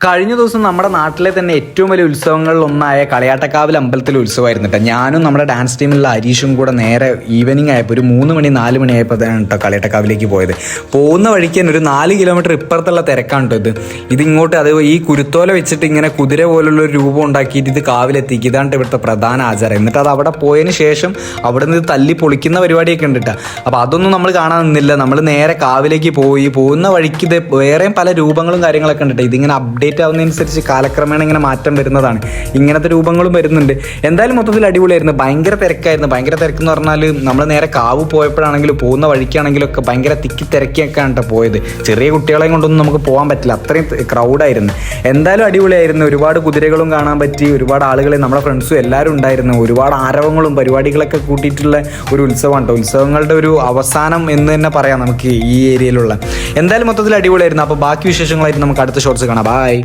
കഴിഞ്ഞ ദിവസം നമ്മുടെ നാട്ടിലെ തന്നെ ഏറ്റവും വലിയ ഉത്സവങ്ങളിൽ ഒന്നായ കളിയാട്ടക്കാവിൽ അമ്പലത്തിലെ ഉത്സവമായിരുന്നു കേട്ടോ. ഞാനും നമ്മുടെ ഡാൻസ് ടീമിലുള്ള ഹരീഷും കൂടെ നേരെ ഈവനിങ് ആയപ്പോൾ ഒരു 3 മണി 4 മണി ആയപ്പോൾ കേട്ടോ കളിയാട്ടക്കാവിലേക്ക് പോയത്. പോകുന്ന വഴിക്ക് തന്നെ ഒരു 4 കിലോമീറ്റർ ഇപ്പുറത്തുള്ള തിരക്കാണ് കേട്ടോ ഇതിങ്ങോട്ട്. അത് ഈ കുരുത്തോല വെച്ചിട്ട് ഇങ്ങനെ കുതിര പോലുള്ള ഒരു രൂപം ഉണ്ടാക്കിയിട്ട് ഇത് കാവിലെത്തിക്കുക, ഇതാണ് ഇവിടുത്തെ പ്രധാന ആചാരം. എന്നിട്ട് അത് അവിടെ പോയതിന് ശേഷം അവിടെ നിന്ന് തല്ലി പൊളിക്കുന്ന പരിപാടിയൊക്കെ ഉണ്ട് കേട്ടോ. അപ്പോൾ അതൊന്നും നമ്മൾ കാണാൻ നിന്നില്ല. നമ്മൾ നേരെ കാവിലേക്ക് പോകുന്ന വഴിക്ക് ഇത് വേറെയും പല രൂപങ്ങളും കാര്യങ്ങളൊക്കെ ഉണ്ട് കേട്ടോ. ഇതിങ്ങനെ അപ്ഡേറ്റ് ആവുന്നതനുസരിച്ച് കാലക്രമേണ ഇങ്ങനെ മാറ്റം വരുന്നതാണ്. ഇങ്ങനത്തെ രൂപങ്ങളും വരുന്നുണ്ട്. എന്തായാലും മൊത്തത്തിൽ അടിപൊളിയായിരുന്നു. ഭയങ്കര തിരക്കായിരുന്നു. ഭയങ്കര തിരക്കെന്ന് പറഞ്ഞാൽ നമ്മൾ നേരെ കാവ് പോയപ്പോഴാണെങ്കിലും പോകുന്ന വഴിക്കാണെങ്കിലും ഒക്കെ ഭയങ്കര തിക്കി തിരക്കിയൊക്കെയാണ് കേട്ടോ പോയത്. ചെറിയ കുട്ടികളെയും കൊണ്ടൊന്നും നമുക്ക് പോകാൻ പറ്റില്ല, അത്രയും ക്രൗഡായിരുന്നു. എന്തായാലും അടിപൊളിയായിരുന്നു. ഒരുപാട് കുതിരകളും കാണാൻ പറ്റി, ഒരുപാട് ആളുകളെ നമ്മുടെ ഫ്രണ്ട്സും എല്ലാവരും ഉണ്ടായിരുന്നു. ഒരുപാട് ആരവങ്ങളും പരിപാടികളൊക്കെ കൂട്ടിയിട്ടുള്ള ഒരു ഉത്സവമാണ് കേട്ടോ. ഉത്സവങ്ങളുടെ ഒരു അവസാനം എന്ന് തന്നെ പറയാം നമുക്ക് ഈ ഏരിയയിലുള്ള. എന്തായാലും മൊത്തത്തിൽ അടിപൊളിയായിരുന്നു. അപ്പോൾ ബാക്കി വിശേഷങ്ങളായിട്ട് നമുക്ക് അടുത്ത ഷോർട്സ് കാണാം. ബൈ.